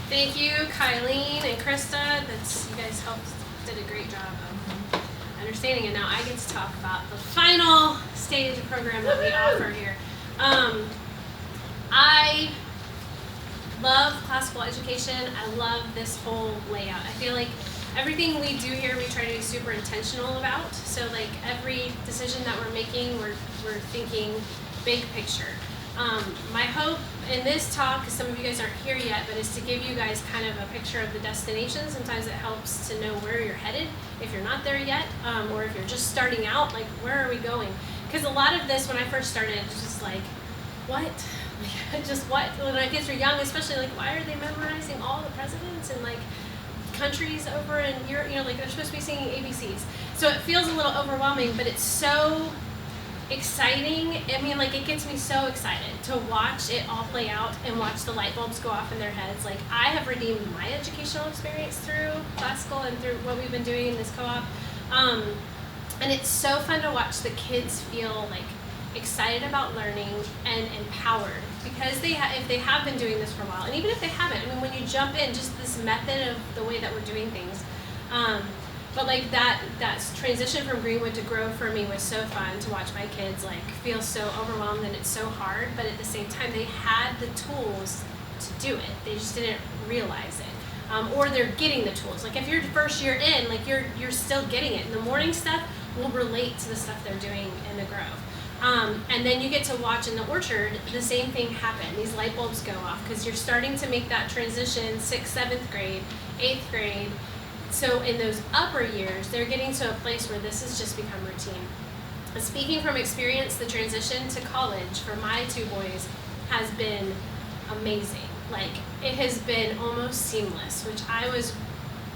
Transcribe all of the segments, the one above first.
Thank you, Kylene and Krista. You guys did a great job of understanding it. Now I get to talk about the final stage program that we offer here. I love classical education. I love this whole layout. I feel like everything we do here, we try to be super intentional about. So like every decision that we're making, we're thinking big picture. My hope in this talk, because some of you guys aren't here yet, but is to give you guys kind of a picture of the destination. Sometimes it helps to know where you're headed if you're not there yet, or if you're just starting out, like where are we going? Because a lot of this, when I first started, it was just like, what? Just what? When my kids were young, especially, like, why are they memorizing all the presidents and like countries over in Europe? You know, like they're supposed to be singing ABCs. So it feels a little overwhelming, but it's so exciting. I mean, like, it gets me so excited to watch it all play out and watch the light bulbs go off in their heads. Like, I have redeemed my educational experience through classical and through what we've been doing in this co-op. And it's so fun to watch the kids feel like excited about learning and empowered, because if they have been doing this for a while, and even if they haven't, I mean, when you jump in, just this method of the way that we're doing things, but like that transition from Greenwood to Grove for me was so fun to watch my kids like feel so overwhelmed, and it's so hard, but at the same time they had the tools to do it. They just didn't realize it, or they're getting the tools. Like if you're first year in, like you're still getting it. And the morning stuff will relate to the stuff they're doing in the Grove. And then you get to watch in the orchard the same thing happen. These light bulbs go off because you're starting to make that transition 6th, 7th grade, 8th grade. So in those upper years, they're getting to a place where this has just become routine. And speaking from experience, the transition to college for my two boys has been amazing. Like, it has been almost seamless, which I was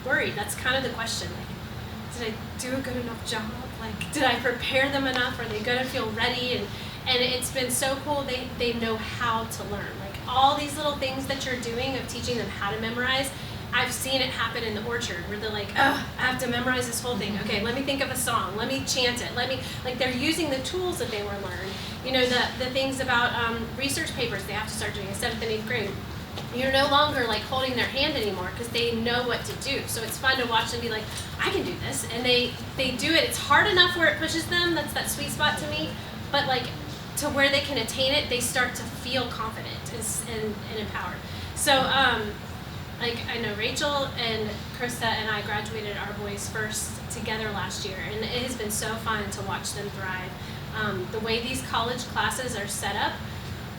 worried. That's kind of the question. Like, did I do a good enough job? Like, did I prepare them enough? Are they going to feel ready? And it's been so cool. They know how to learn. Like, all these little things that you're doing of teaching them how to memorize, I've seen it happen in the orchard where they're like, oh, I have to memorize this whole thing. Okay, let me think of a song. Let me chant it. Like, they're using the tools that they were learned. You know, the things about research papers they have to start doing in 7th and 8th grade. You're no longer like holding their hand anymore because they know what to do. So it's fun to watch them be like, I can do this. And they do it. It's hard enough where it pushes them. That's that sweet spot to me. But like to where they can attain it, they start to feel confident and empowered. So like I know Rachel and Krista and I graduated our boys first together last year. And it has been so fun to watch them thrive. The way these college classes are set up,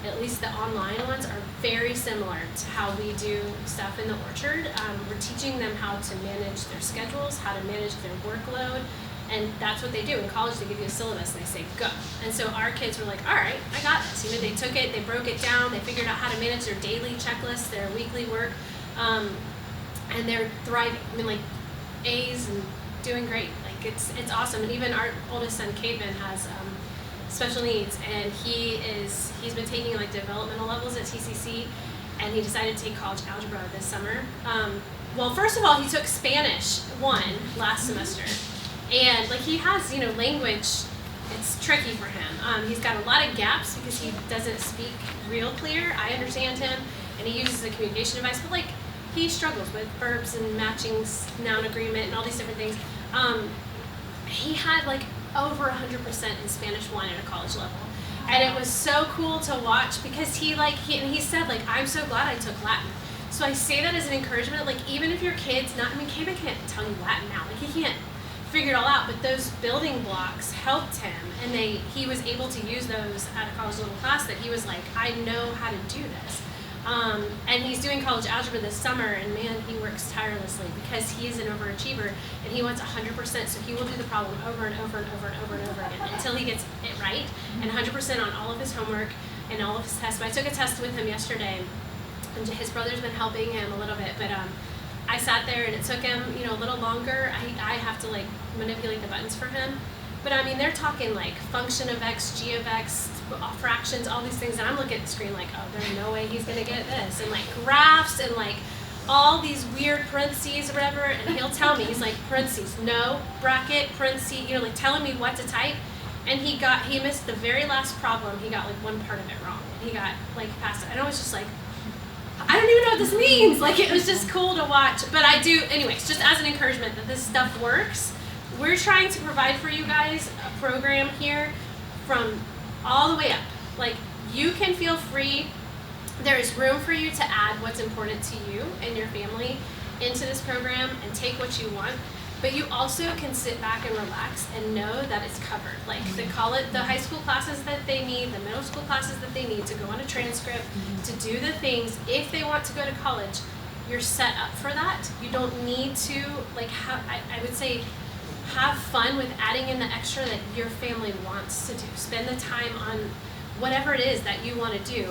at least the online ones, are very similar to how we do stuff in the orchard. We're teaching them how to manage their schedules, how to manage their workload, and that's what they do. In college, they give you a syllabus and they say, go. And so our kids were like, all right, I got this. You know, they took it, they broke it down, they figured out how to manage their daily checklists, their weekly work, and they're thriving. I mean, like, A's and doing great. Like, it's awesome. And even our oldest son, Cademan, has special needs, and he's been taking like developmental levels at TCC, and he decided to take college algebra this summer. Well, first of all, he took Spanish 1 last semester, and like he has, you know, language, it's tricky for him. He's got a lot of gaps because he doesn't speak real clear. I understand him, and he uses a communication device, but like he struggles with verbs and matching noun agreement and all these different things. He had like over 100% in Spanish 1 at a college level. And it was so cool to watch because he said, like, I'm so glad I took Latin. So I say that as an encouragement, like, even if your kid's not, I mean, Cameron can't tell you Latin now, like, he can't figure it all out, but those building blocks helped him, and he was able to use those at a college level class that he was like, I know how to do this. And he's doing college algebra this summer, and man, he works tirelessly because he's an overachiever and he wants 100%. So he will do the problem over and over and over and over and over again until he gets it right, and 100% on all of his homework and all of his tests. But I took a test with him yesterday, and his brother's been helping him a little bit, but I sat there and it took him, you know, a little longer. I have to like manipulate the buttons for him. But I mean, they're talking like function of x, g of x, fractions, all these things, and I'm looking at the screen like, oh, there's no way he's gonna get this, and like graphs and like all these weird parentheses or whatever, and he'll tell me, he's like, parentheses, no, bracket, parentheses, you know, like telling me what to type, and he missed the very last problem. He got like one part of it wrong, and he got like past it, and I was just like, I don't even know what this means. Like, it was just cool to watch. But I do, anyways, just as an encouragement that this stuff works, we're trying to provide for you guys a program here from all the way up. Like, you can feel free. There is room for you to add what's important to you and your family into this program and take what you want. But you also can sit back and relax and know that it's covered. Like the high school classes that they need, the middle school classes that they need to go on a transcript, to do the things. If they want to go to college, you're set up for that. You don't need to, like, I would say, have fun with adding in the extra that your family wants to do. Spend the time on whatever it is that you want to do.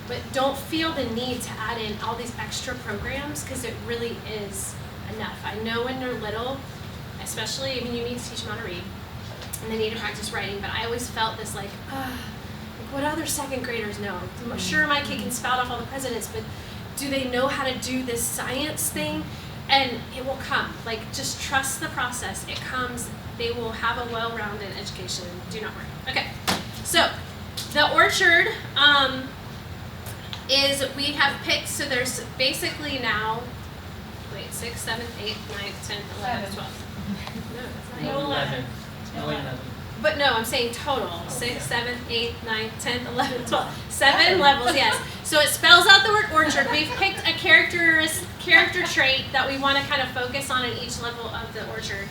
But don't feel the need to add in all these extra programs, because it really is enough. I know when they're little, especially, I mean, you need to teach them how to read, and they need to practice writing, but I always felt this like what other second graders know? I'm sure my kid can spout off all the presidents, but do they know how to do this science thing? And it will come. Like, just trust the process. It comes. They will have a well-rounded education. Do not worry. Okay, so the orchard is, we have picked, so there's basically now, 6th, 7th, 8th, 9th, 10th, 11th, 12th. No, that's not 11. No, 11. But no, I'm saying total. 6th, 7th, 8th, 9th, 10th, 11th, 12th. 7 levels, yes. So it spells out the word orchard. We've picked a character trait that we want to kind of focus on in each level of the orchard.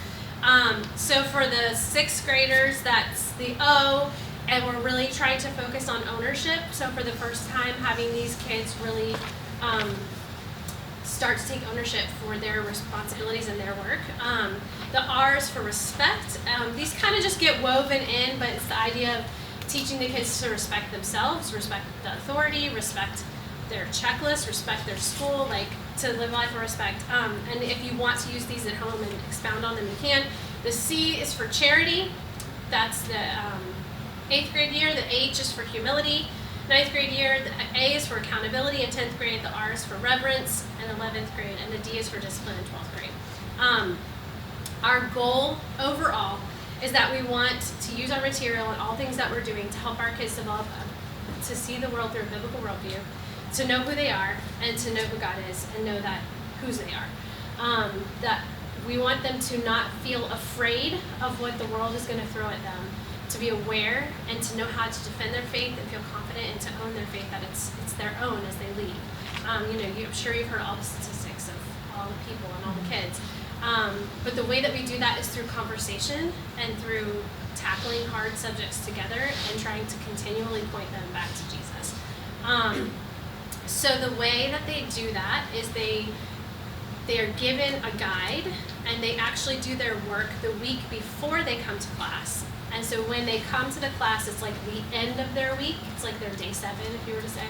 So for the 6th graders, that's the O, and we're really trying to focus on ownership. So for the first time, having these kids really start to take ownership for their responsibilities and their work. The R is for respect. These kind of just get woven in, but it's the idea of teaching the kids to respect themselves, respect the authority, respect their checklist, respect their school, like to live life with respect. And if you want to use these at home and expound on them, you can. The C is for charity. That's the 8th grade year. The H is for humility. 9th grade year, the A is for accountability. In 10th grade, the R is for reverence. And 11th grade, and the D is for discipline in 12th grade. Our goal overall is that we want to use our material and all things that we're doing to help our kids develop, to see the world through a biblical worldview, to know who they are, and to know who God is, and know that whose they are. That we want them to not feel afraid of what the world is going to throw at them, to be aware and to know how to defend their faith and feel confident and to own their faith, that it's their own as they lead. I'm sure you've heard all the statistics of all the people and all the kids. But the way that we do that is through conversation and through tackling hard subjects together and trying to continually point them back to Jesus. So the way that they do that is they are given a guide, and they actually do their work the week before they come to class. And so when they come to the class, it's like the end of their week. It's like their day 7, if you were to say.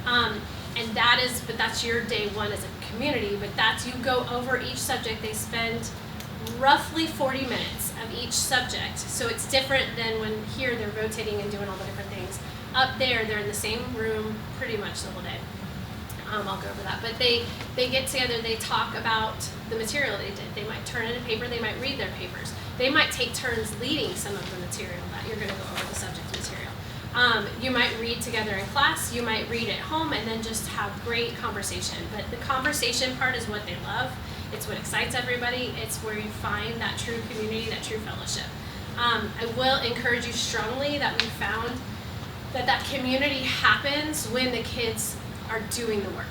And that's your day 1 as a community, but that's, you go over each subject. They spend roughly 40 minutes of each subject. So it's different than when here they're rotating and doing all the different things. Up there, they're in the same room pretty much the whole day. I'll go over that. But they get together, they talk about the material they did. They might turn in a paper, they might read their papers. They might take turns leading some of the material that you're going to go over, the subject material. You might read together in class, you might read at home, and then just have great conversation. But the conversation part is what they love. It's what excites everybody. It's where you find that true community, that true fellowship. I will encourage you strongly that we found that community happens when the kids are doing the work.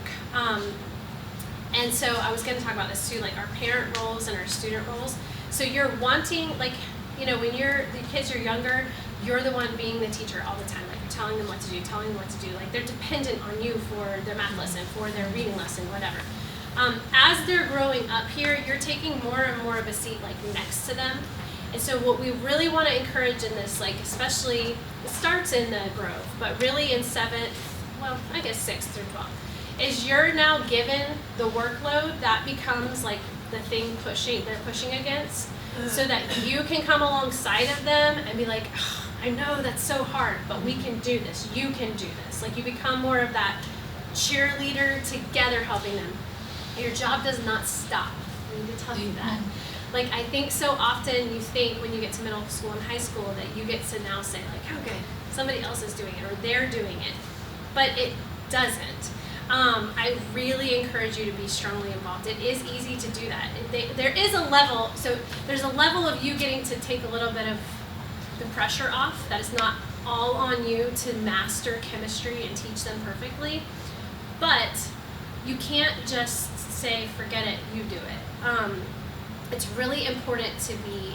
And so I was going to talk about this too, like our parent roles and our student roles. So you're wanting, like, when the kids are younger, you're the one being the teacher all the time. Like, you're telling them what to do, telling them what to do. Like, they're dependent on you for their math lesson, for their reading lesson, whatever. As they're growing up here, you're taking more and more of a seat, like, next to them. And so what we really want to encourage in this, like, especially, it starts in the Grove, but really in 7th, well, I guess 6th through 12th, is you're now given the workload that becomes, like, the thing they're pushing against, so that you can come alongside of them and be like, oh, I know that's so hard, but we can do this. You can do this. Like, you become more of that cheerleader together helping them. Your job does not stop. I need to tell you that. Like, I think so often you think when you get to middle school and high school that you get to now say, like, okay, somebody else is doing it or they're doing it. But it doesn't. I really encourage you to be strongly involved. It is easy to do that. There is a level, so there's a level of you getting to take a little bit of the pressure off. That is not all on you to master chemistry and teach them perfectly. But you can't just say, forget it, you do it. It's really important to be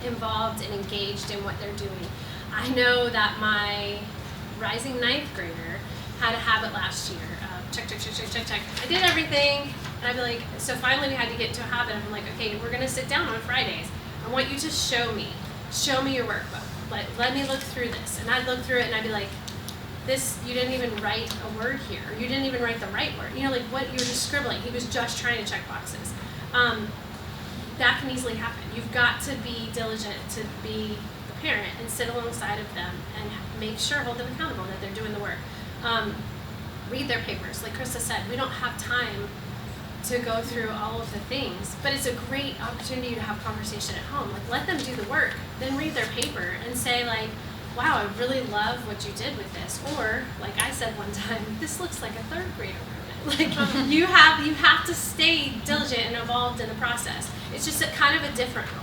involved and engaged in what they're doing. I know that my rising ninth grader had a habit last year of check. I did everything, and I'd be like, so finally we had to get into a habit. I'm like, okay, we're gonna sit down on Fridays. I want you to show me your workbook. Let me look through this. And I'd look through it and I'd be like, this, you didn't even write a word here. You didn't even write the right word. You know, like what, you're just scribbling. He was just trying to check boxes. That can easily happen. You've got to be diligent to be the parent and sit alongside of them and make sure, hold them accountable that they're doing the work. Read their papers. Like Krista said, we don't have time to go through all of the things, but it's a great opportunity to have conversation at home. Like, let them do the work, then read their paper and say like, wow, I really love what you did with this. Or like I said one time, this looks like a third grader wrote it. Like you have to stay diligent and involved in the process. It's just kind of a different role.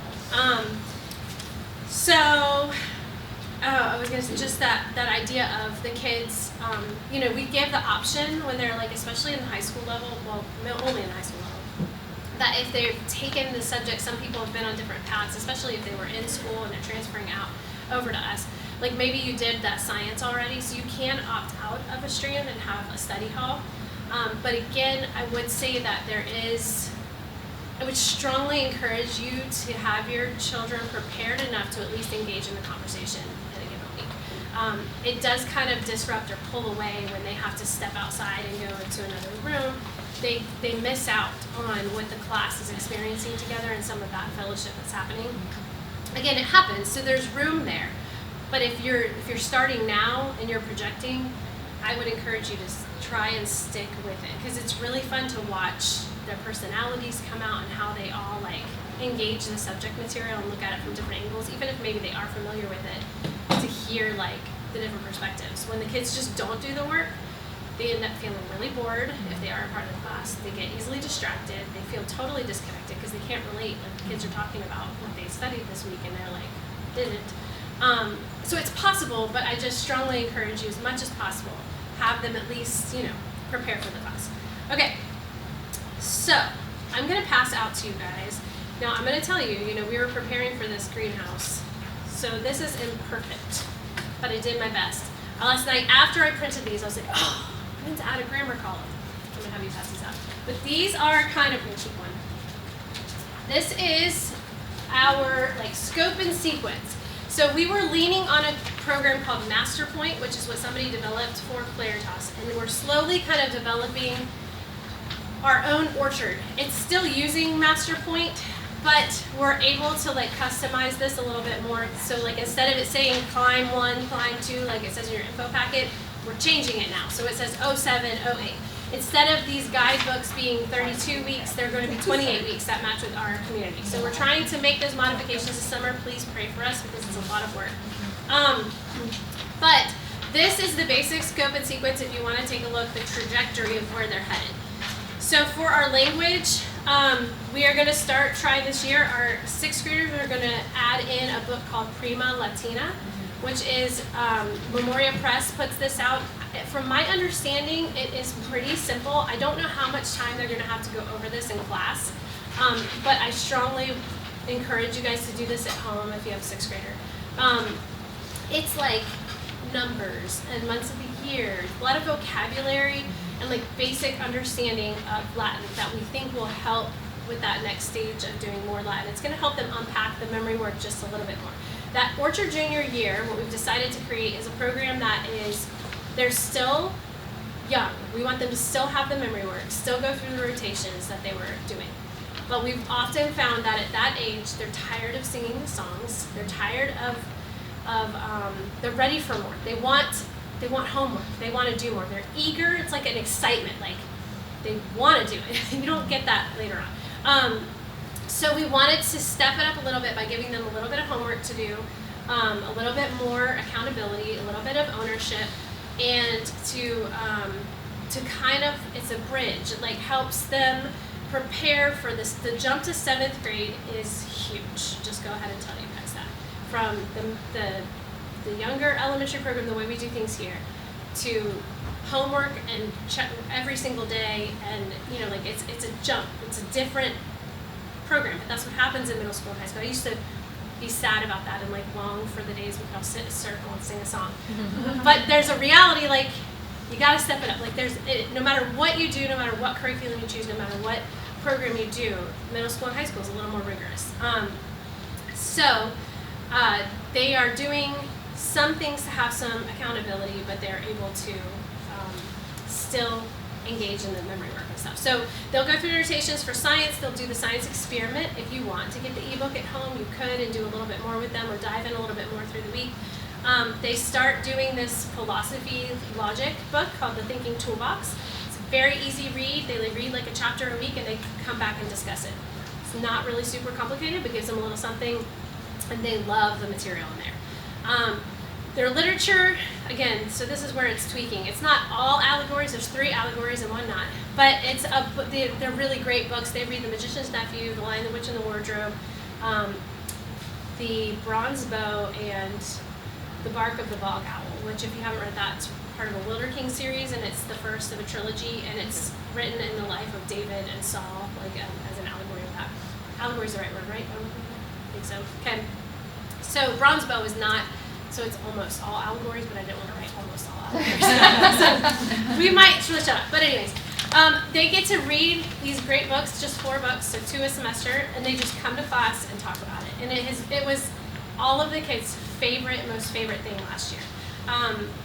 I was gonna say just that idea of the kids, you know, we give the option when they're like, especially in the high school level, well, only in the high school level, that if they've taken the subject, some people have been on different paths, especially if they were in school and they're transferring out over to us. Like maybe you did that science already, so you can opt out of a strand and have a study hall. But again, I would say that I would strongly encourage you to have your children prepared enough to at least engage in the conversation in a given week. It does kind of disrupt or pull away when they have to step outside and go into another room. They miss out on what the class is experiencing together and some of that fellowship that's happening. Again, it happens, so there's room there. But if you're starting now and you're projecting, I would encourage you to try and stick with it, because it's really fun to watch their personalities come out and how they all like engage the subject material and look at it from different angles, even if maybe they are familiar with it, to hear like the different perspectives. When the kids just don't do the work, they end up feeling really bored if they are a part of the class. They get easily distracted. They feel totally disconnected because they can't relate. Like the kids are talking about what they studied this week and they're like, didn't. So it's possible, but I just strongly encourage you as much as possible, have them at least, you know, prepare for the class. Okay, so I'm gonna pass out to you guys. Now I'm gonna tell you, you know, we were preparing for this greenhouse. So this is imperfect, but I did my best. Last night after I printed these, I was like, oh, I meant to add a grammar column. I'm gonna have you pass these out. But these are kind of, we'll keep one. This is our like scope and sequence. So we were leaning on a program called MasterPoint, which is what somebody developed for Claritas, and we're slowly kind of developing our own orchard. It's still using MasterPoint, but we're able to like customize this a little bit more. So like instead of it saying climb 1, climb 2, like it says in your info packet, we're changing it now. So it says 07, 08. Instead of these guidebooks being 32 weeks, they're going to be 28 weeks that match with our community. So we're trying to make those modifications this summer. Please pray for us because it's a lot of work. But this is the basic scope and sequence if you want to take a look, the trajectory of where they're headed. So for our language, we are going to start trying this year. Our 6th graders are going to add in a book called Prima Latina, which is Memoria Press puts this out. From my understanding, it is pretty simple. I don't know how much time they're going to have to go over this in class, but I strongly encourage you guys to do this at home if you have a 6th grader. It's like numbers and months of the year, a lot of vocabulary and like basic understanding of Latin that we think will help with that next stage of doing more Latin. It's going to help them unpack the memory work just a little bit more. That Orchard Junior year, what we've decided to create is a program that is, they're still young. We want them to still have the memory work, still go through the rotations that they were doing. But we've often found that at that age, they're tired of singing the songs. They're tired they're ready for more. They want homework. They want to do more. They're eager. It's like an excitement. Like they want to do it. You don't get that later on. So we wanted to step it up a little bit by giving them a little bit of homework to do, a little bit more accountability, a little bit of ownership, and to to kind of, it's a bridge. It like helps them prepare for this. The jump to 7th grade is huge. Just go ahead and tell you guys that. From the younger elementary program, the way we do things here, to homework and check every single day, and you know, like it's a jump. It's a different program, but that's what happens in middle school and high school. I used to be sad about that and like long for the days we could all sit in a circle and sing a song. But there's a reality, like you got to step it up. Like no matter what you do, no matter what curriculum you choose, no matter what program you do, middle school and high school is a little more rigorous. So they are doing some things to have some accountability, but they're able to still engage in the memory work and stuff. So they'll go through rotations for science. They'll do the science experiment. If you want to get the ebook at home, you could, and do a little bit more with them or dive in a little bit more through the week. They start doing this philosophy logic book called The Thinking Toolbox. It's a very easy read. They read like a chapter a week and they come back and discuss it. It's not really super complicated, but gives them a little something, and they love the material in there. Their literature, again, so this is where it's tweaking. It's not all allegories. There's 3 allegories and 1 not. But they're really great books. They read The Magician's Nephew, The Lion, the Witch, and the Wardrobe, The Bronze Bow, and The Bark of the Bog Owl, which if you haven't read that, it's part of a Wilder King series, and it's the first of a trilogy, and it's written in the life of David and Saul, like as an allegory of that. Allegory is the right word, right? I think so. Okay. So Bronze Bow is not, so it's almost all allegories, but I didn't want to write almost all allegories. So we might switch up. But anyways, they get to read these great books, just 4 books, so 2 a semester, and they just come to class and talk about it. And it was all of the kids' most favorite thing last year.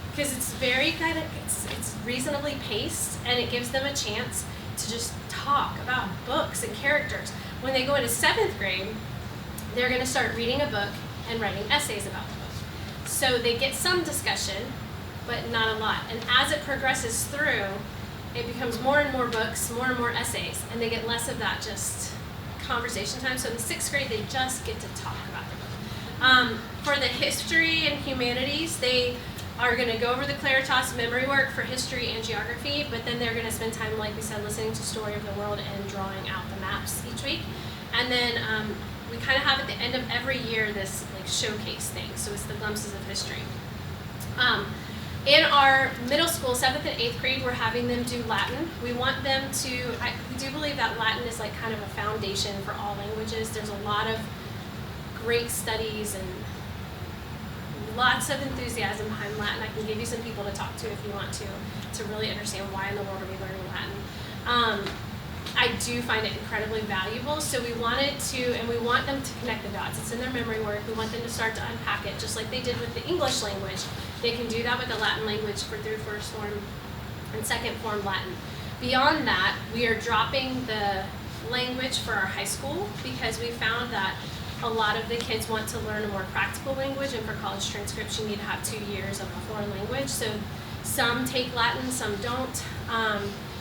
Because it's very kind of, it's reasonably paced, and it gives them a chance to just talk about books and characters. When they go into 7th grade, they're going to start reading a book and writing essays about the book. So they get some discussion, but not a lot. And as it progresses through, it becomes more and more books, more and more essays, and they get less of that just conversation time. So in the 6th grade, they just get to talk about the book. For the history and humanities, they are going to go over the Claritas memory work for history and geography, but then they're going to spend time, like we said, listening to Story of the World and drawing out the maps each week. And then we kind of have at the end of every year this like showcase thing, so it's the glimpses of history. In our middle school, 7th and 8th grade, we're having them do Latin. We want them to, we do believe that Latin is like kind of a foundation for all languages. There's a lot of great studies and lots of enthusiasm behind Latin. I can give you some people to talk to if you want to really understand why in the world are we learning Latin. I do find it incredibly valuable, so we wanted to, and we want them to connect the dots. It's in their memory work. We want them to start to unpack it, just like they did with the English language. They can do that with the Latin language for 3rd, 1st form, and 2nd form Latin. Beyond that, we are dropping the language for our high school because we found that a lot of the kids want to learn a more practical language, and for college transcripts, you need to have 2 years of a foreign language. So some take Latin, some don't.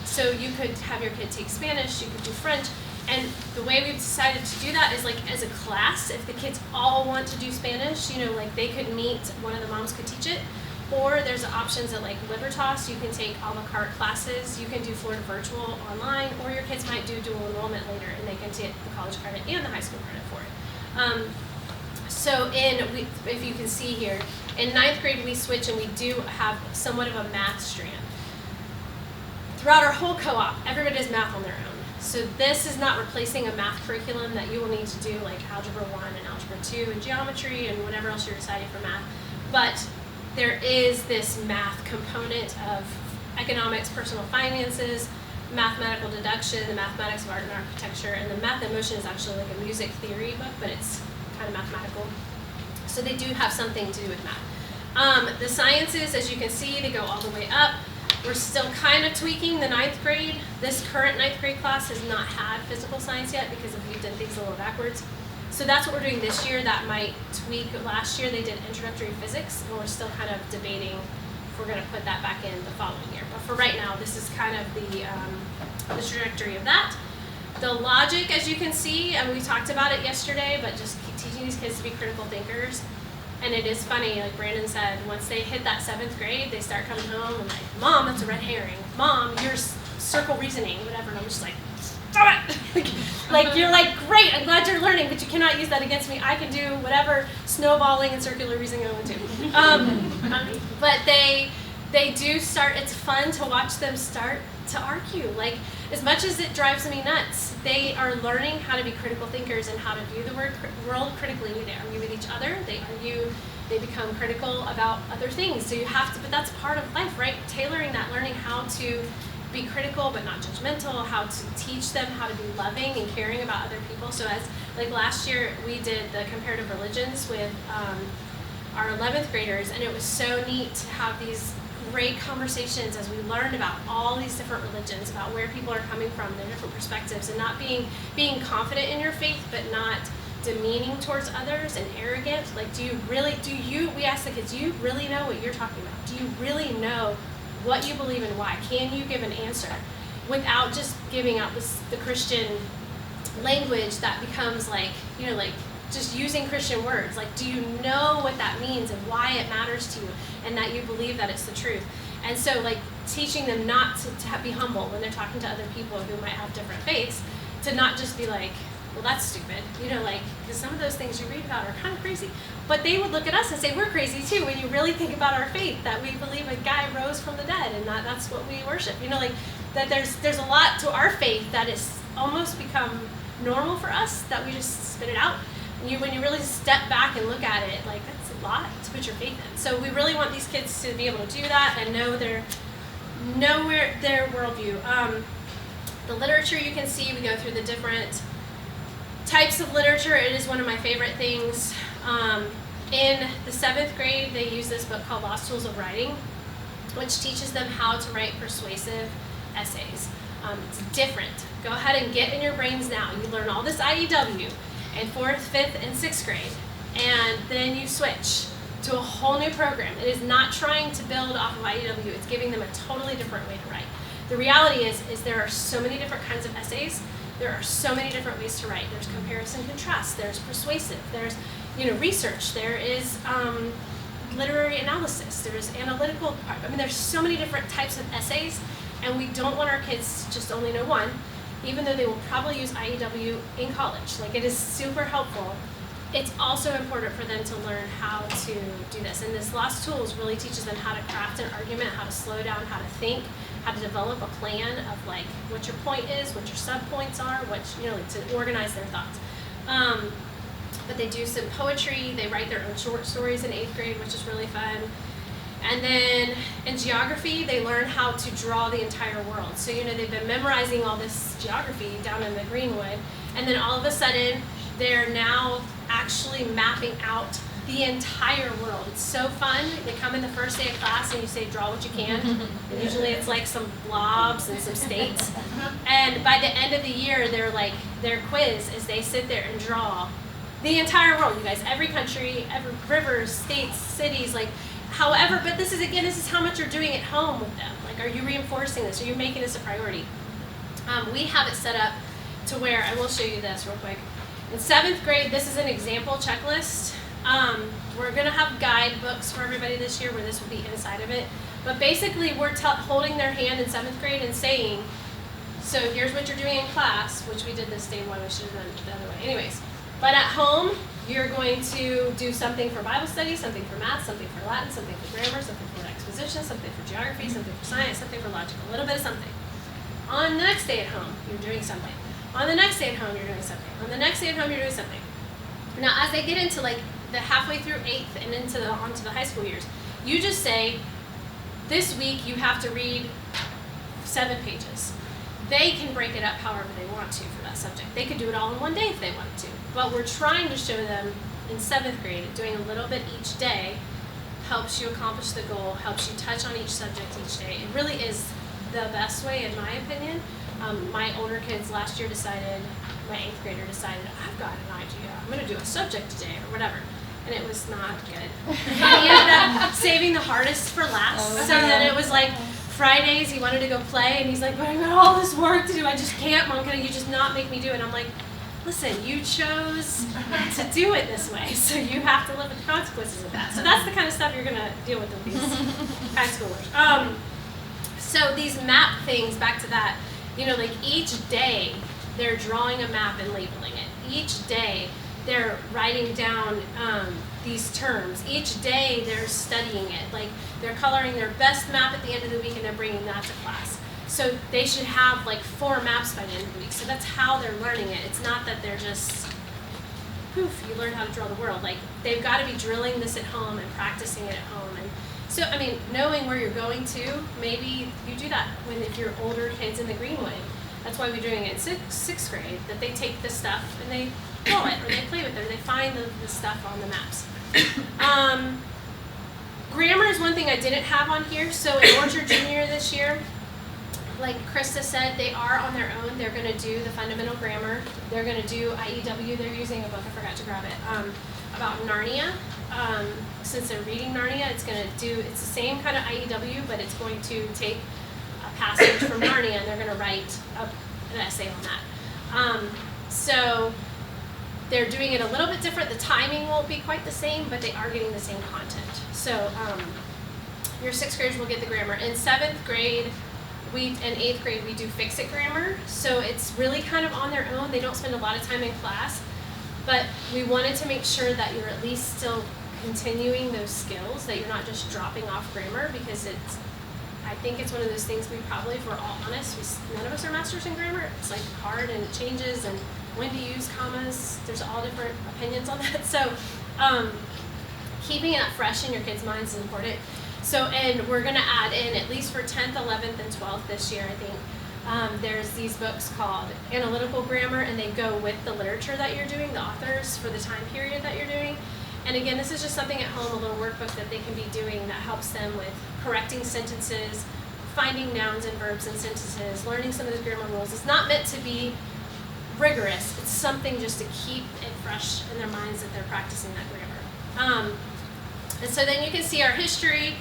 So you could have your kid take Spanish, you could do French, and the way we've decided to do that is like as a class, if the kids all want to do Spanish, you know, like they could meet, one of the moms could teach it, or there's options at like Libertas, you can take a la carte classes, you can do Florida Virtual online, or your kids might do dual enrollment later and they can take the college credit and the high school credit for it. So if you can see here, in 9th grade we switch and we do have somewhat of a math strand. Throughout our whole co-op, everybody does math on their own. So this is not replacing a math curriculum that you will need to do like Algebra 1 and Algebra 2 and geometry and whatever else you're deciding for math. But there is this math component of economics, personal finances, mathematical deduction, the mathematics of art and architecture, and the math in motion is actually like a music theory book, but it's kind of mathematical. So they do have something to do with math. The sciences, as you can see, they go all the way up. We're still kind of tweaking the 9th grade. This current 9th grade class has not had physical science yet because we did things a little backwards. So that's what we're doing this year. That might tweak. Last year they did introductory physics, and we're still kind of debating if we're going to put that back in the following year. But for right now, this is kind of the trajectory of that. The logic, as you can see, and we talked about it yesterday, but just teaching these kids to be critical thinkers. And it is funny, like Brandon said, once they hit that 7th grade, they start coming home and like, Mom, that's a red herring. Mom, you're circle reasoning, whatever. And I'm just like, stop it! Like, you're like, great, I'm glad you're learning, but you cannot use that against me. I can do whatever snowballing and circular reasoning I want to. But they do start, it's fun to watch them start to argue. Like, as much as it drives me nuts, they are learning how to be critical thinkers and how to view the world critically. They argue with each other, they become critical about other things. So you have to, but that's part of life, right? Tailoring that, learning how to be critical but not judgmental, how to teach them how to be loving and caring about other people. So as, like last year, we did the comparative religions with our 11th graders, and it was so neat to have these great conversations as we learned about all these different religions, about where people are coming from, their different perspectives, and not being confident in your faith, but not demeaning towards others and arrogant. Like, we ask the kids, do you really know what you're talking about? Do you really know what you believe and why? Can you give an answer without just giving out the Christian language that becomes like, like just using Christian words? Like, do you know what that means and why it matters to you and that you believe that it's the truth? And so, like, teaching them not to be humble when they're talking to other people who might have different faiths, to not just be like, well, that's stupid, because some of those things you read about are kind of crazy. But they would look at us and say, we're crazy too, when you really think about our faith, that we believe a guy rose from the dead and that's what we worship. That there's a lot to our faith that is almost become normal for us, that we just spit it out. And when you really step back and look at it, like, that's a lot to put your faith in. So we really want these kids to be able to do that and know their worldview. The literature, you can see, we go through the different types of literature. It is one of my favorite things. In the 7th grade, they use this book called Lost Tools of Writing, which teaches them how to write persuasive essays. It's different. Go ahead and get in your brains now. You learn all this IEW in 4th, 5th, and 6th grade, and then you switch to a whole new program. It is not trying to build off of IEW. It's giving them a totally different way to write. The reality is there are so many different kinds of essays. There are so many different ways to write. There's comparison, contrast. There's persuasive. There's research. There is literary analysis. There's analytical part. There's so many different types of essays, and we don't want our kids to just only know one, even though they will probably use IEW in college. Like, it is super helpful. It's also important for them to learn how to do this. And this Lost Tools really teaches them how to craft an argument, how to slow down, how to think, how to develop a plan of, like, what your point is, what your sub-points are, to organize their thoughts. But they do some poetry. They write their own short stories in 8th grade, which is really fun. And then in geography, they learn how to draw the entire world. So, they've been memorizing all this geography down in the Greenwood, and then all of a sudden, they're now actually mapping out the entire world. It's so fun. They come in the first day of class and you say, draw what you can. And usually it's like some blobs and some states. And by the end of the year, their quiz is they sit there and draw the entire world, you guys. Every country, every rivers, states, cities, however, but this is how much you're doing at home with them. Like, are you reinforcing this? Are you making this a priority? We have it set up to where, I will show you this real quick. In 7th grade, this is an example checklist. We're going to have guidebooks for everybody this year where this will be inside of it. But basically, we're holding their hand in 7th grade and saying, so here's what you're doing in class, which we did this day one, we should have done it the other way. Anyways, but at home, you're going to do something for Bible study, something for math, something for Latin, something for grammar, something for exposition, something for geography, something for science, something for logic, a little bit of something. On the next day at home, you're doing something. On the next day at home, you're doing something. On the next day at home, you're doing something. Now, as they get into the halfway through 8th and onto the high school years, you just say, this week you have to read 7 pages. They can break it up however they want to for that subject. They could do it all in one day if they wanted to. But we're trying to show them in 7th grade, doing a little bit each day helps you accomplish the goal, helps you touch on each subject each day. It really is the best way, in my opinion. My older kids last year my 8th grader decided, I've got an idea. I'm going to do a subject today or whatever. And it was not good. And he ended up saving the hardest for last. So then it was like Fridays, he wanted to go play, and he's like, but I got all this work to do. I just can't, Mom, can you just not make me do it? And I'm like, listen, you chose to do it this way, so you have to live with the consequences of that. So that's the kind of stuff you're going to deal with these high schoolers. So these map things, back to that, like each day they're drawing a map and labeling it. Each day they're writing down these terms. Each day they're studying it. Like they're coloring their best map at the end of the week and they're bringing that to class. So they should have like 4 maps by the end of the week. So that's how they're learning it. It's not that they're just, poof, you learn how to draw the world. Like they've got to be drilling this at home and practicing it at home. And so, I mean, knowing where you're going to, maybe you do that if you're older kids in the Greenwood. That's why we're doing it in sixth grade, that they take this stuff and they draw it, or they play with it, or they find the stuff on the maps. Grammar is one thing I didn't have on here. So in Orchard Junior this year, like Krista said, they are on their own. They're going to do the fundamental grammar. They're going to do IEW. They're using a book, I forgot to grab it, about Narnia. Since they're reading Narnia, it's the same kind of IEW, but it's going to take a passage from Narnia and they're going to write an essay on that. So they're doing it a little bit different. The timing won't be quite the same, but they are getting the same content. So your 6th graders will get the grammar. In 7th grade, and 8th grade, we do fix-it grammar. So it's really kind of on their own. They don't spend a lot of time in class, but we wanted to make sure that you're at least still continuing those skills, that you're not just dropping off grammar, because I think it's one of those things we probably, if we're all honest, none of us are masters in grammar. It's like hard and it changes, and when to use commas, there's all different opinions on that. So keeping it fresh in your kids' minds is important. So, and we're going to add in, at least for 10th, 11th, and 12th this year, I think, there's these books called Analytical Grammar, and they go with the literature that you're doing, the authors for the time period that you're doing. And again, this is just something at home, a little workbook that they can be doing that helps them with correcting sentences, finding nouns and verbs in sentences, learning some of those grammar rules. It's not meant to be rigorous. It's something just to keep it fresh in their minds that they're practicing that grammar. And so then you can see our history.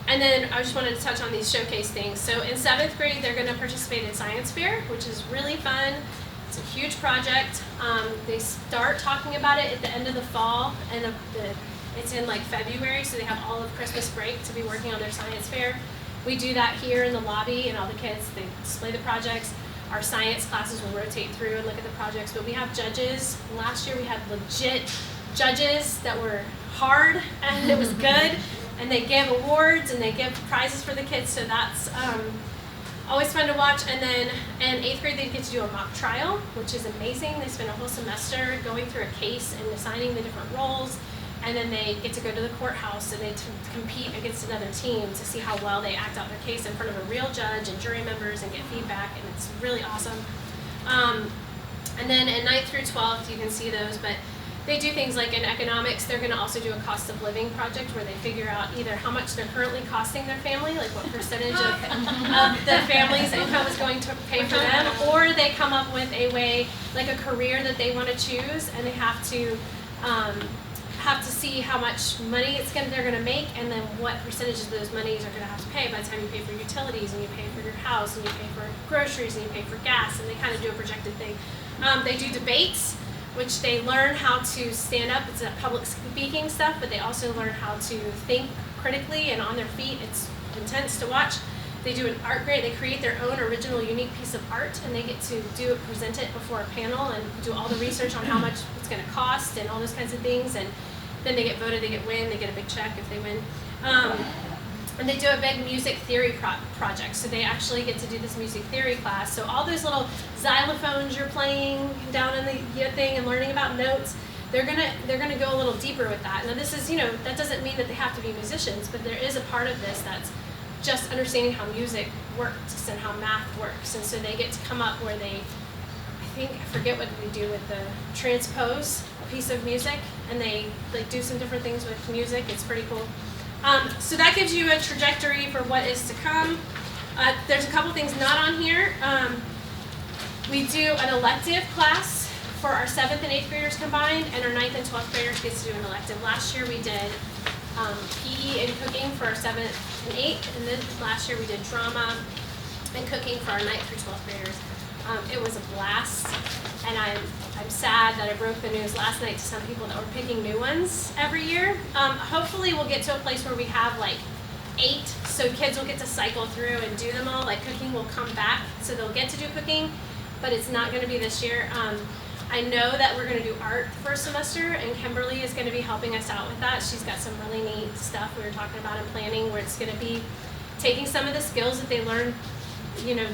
And then I just wanted to touch on these showcase things. So in 7th grade, they're going to participate in Science Fair, which is really fun. It's a huge project. They start talking about it at the end of the fall, and it's in like February, so they have all of Christmas break to be working on their Science Fair. We do that here in the lobby, and all the kids, they display the projects. Our science classes will rotate through and look at the projects, but we have judges. Last year we had legit judges that were hard, and it was good. And they give awards and they give prizes for the kids, so that's always fun to watch. And then in 8th grade, they get to do a mock trial, which is amazing. They spend a whole semester going through a case and assigning the different roles. And then they get to go to the courthouse and they compete against another team to see how well they act out their case in front of a real judge and jury members and get feedback, and it's really awesome. And then in 9th through 12th, you can see those, but they do things like in economics, they're going to also do a cost of living project where they figure out either how much they're currently costing their family, like what percentage of the family's income is going to pay for them, or they come up with a way, like a career that they want to choose, and they have to see how much money they're going to make, and then what percentages of those monies are going to have to pay by the time you pay for utilities, and you pay for your house, and you pay for groceries, and you pay for gas, and they kind of do a projected thing. They do debates, which they learn how to stand up. It's a public speaking stuff, but they also learn how to think critically and on their feet. It's intense to watch. They do an art grade. They create their own original, unique piece of art, and they get to present it before a panel and do all the research on how much it's going to cost and all those kinds of things. And then they get voted, they get a big check if they win. And they do a big music theory project. So they actually get to do this music theory class. So all those little xylophones you're playing down in the thing and learning about notes, they're gonna go a little deeper with that. Now this is, that doesn't mean that they have to be musicians, but there is a part of this that's just understanding how music works and how math works. And so they get to come up where I forget what we do with the transpose a piece of music, and they do some different things with music. It's pretty cool. So that gives you a trajectory for what is to come. There's a couple things not on here. We do an elective class for our 7th and 8th graders combined, and our 9th and 12th graders get to do an elective. Last year we did PE and cooking for our 7th and 8th, and then last year we did drama and cooking for our 9th through 12th graders. It was a blast, and I'm sad that I broke the news last night to some people that we're picking new ones every year. Hopefully we'll get to a place where we have like 8, so kids will get to cycle through and do them all. Like cooking will come back, so they'll get to do cooking, but it's not going to be this year. I know that we're going to do art the first semester, and Kimberly is going to be helping us out with that. She's got some really neat stuff we were talking about in planning, where it's going to be taking some of the skills that they learned,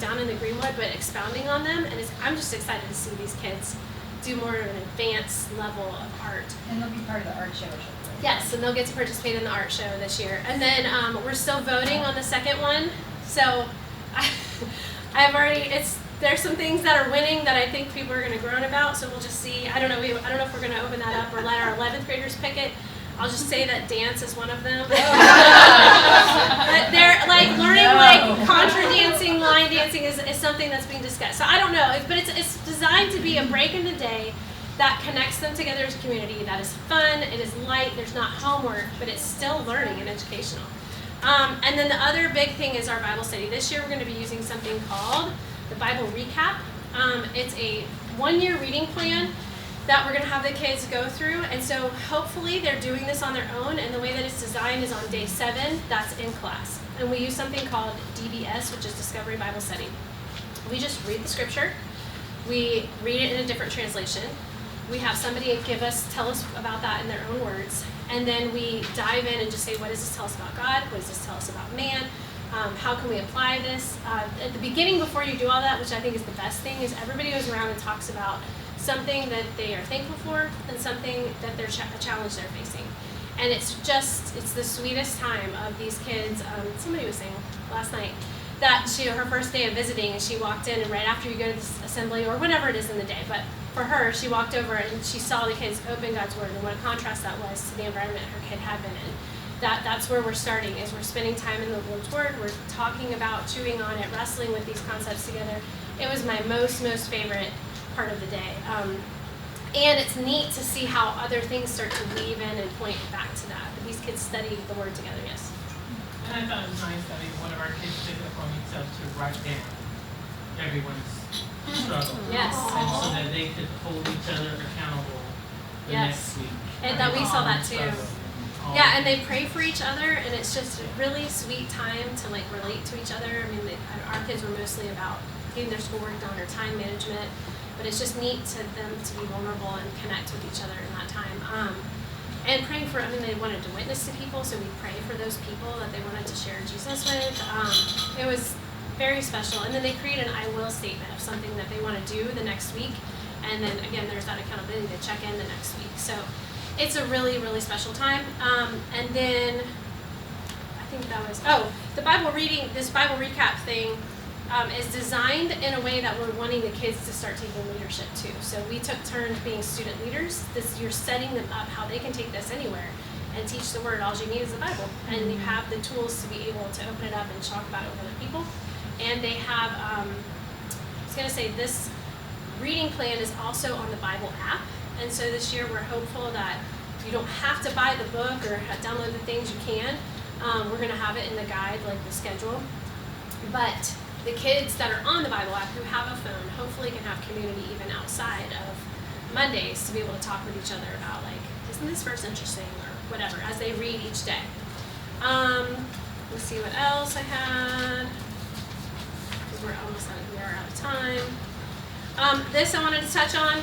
down in the Greenwood, but expounding on them. And I'm just excited to see these kids do more of an advanced level of art. And they'll be part of the art show. Yes, and they'll get to participate in the art show this year. And then we're still voting on the second one. So there's some things that are winning that I think people are going to groan about. So we'll just see. I don't know if we're going to open that up or let our 11th graders pick it. I'll just say that dance is one of them. But they're like learning like contra dancing, line dancing is something that's being discussed. So I don't know, but it's designed to be a break in the day that connects them together as a community, that is fun, it is light, there's not homework, but it's still learning and educational. And then the other big thing is our Bible study. This year we're going to be using something called the Bible Recap. It's a 1-year reading plan that we're going to have the kids go through, and so hopefully they're doing this on their own, and the way that it's designed is on day 7, that's in class. And we use something called DBS, which is Discovery Bible Study. We just read the scripture, we read it in a different translation, we have somebody tell us about that in their own words, and then we dive in and just say, what does this tell us about God? What does this tell us about man? How can we apply this? At the beginning, before you do all that, which I think is the best thing, is everybody goes around and talks about something that they are thankful for and something that they're a challenge they're facing. And it's the sweetest time of these kids. Somebody was saying last night that her first day of visiting, and she walked in, and right after you go to this assembly or whenever it is in the day, but for her, she walked over and she saw the kids open God's Word, and what a contrast that was to the environment her kid had been in. That's where we're starting, is we're spending time in the Lord's Word, we're talking about, chewing on it, wrestling with these concepts together. It was my most favorite part of the day. And it's neat to see how other things start to weave in and point back to that. These kids study the Word together, yes. And I thought it was nice that one of our kids took it upon themselves to write down everyone's struggle. Yes. And so that they could hold each other accountable the next week. And that we saw that too. Yeah, and they pray for each other, and it's just a really sweet time to like relate to each other. I mean, our kids were mostly about getting their schoolwork done or time management, but it's just neat to them to be vulnerable and connect with each other in that time. And praying for, they wanted to witness to people, so we pray for those people that they wanted to share Jesus with. It was very special. And then they create an I will statement of something that they want to do the next week. And then again, there's that accountability to check in the next week. So it's a really, really special time. And then I think that was, the Bible reading, this Bible recap thing is designed in a way that we're wanting the kids to start taking leadership too. So we took turns being student leaders. You're setting them up how they can take this anywhere and teach the Word. All you need is the Bible. And you have the tools to be able to open it up and talk about it with other people. And they have, I was going to say, this reading plan is also on the Bible app. And so this year we're hopeful that you don't have to buy the book or download the things you can. We're going to have it in the guide, like the schedule. But the kids that are on the Bible app who have a phone hopefully can have community even outside of Mondays to be able to talk with each other about, like, isn't this verse interesting or whatever, as they read each day. Let's see what else I had, because we are out of time. This I wanted to touch on,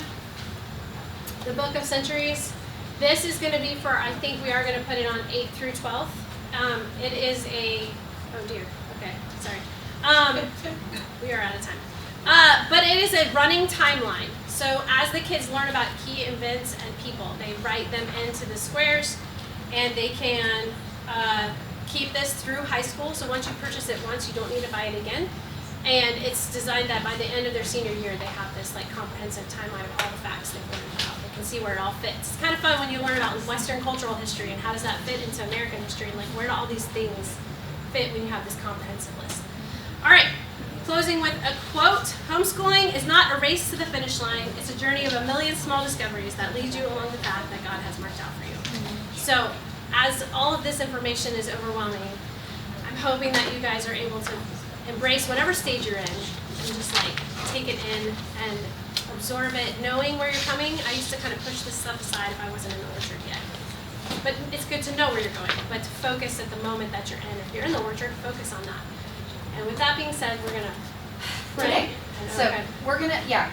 the Book of Centuries. This is going to be for, I think we are going to put it on 8th through 12th. It is oh dear, okay, sorry. We are out of time. But it is a running timeline. So as the kids learn about key events and people, they write them into the squares, and they can keep this through high school. So once you purchase it once, you don't need to buy it again. And it's designed that by the end of their senior year, they have this like comprehensive timeline of all the facts they've learned about. They can see where it all fits. It's kind of fun when you learn about Western cultural history and how does that fit into American history, and like where do all these things fit when you have this comprehensive list. All right, closing with a quote. Homeschooling is not a race to the finish line. It's a journey of a million small discoveries that lead you along the path that God has marked out for you. So as all of this information is overwhelming, I'm hoping that you guys are able to embrace whatever stage you're in and just like take it in and absorb it, knowing where you're coming. I used to kind of push this stuff aside if I wasn't in the orchard yet. But it's good to know where you're going, but to focus at the moment that you're in. If you're in the orchard, focus on that. And with that being said, we're gonna pray. Okay. And So okay. we're gonna, yeah.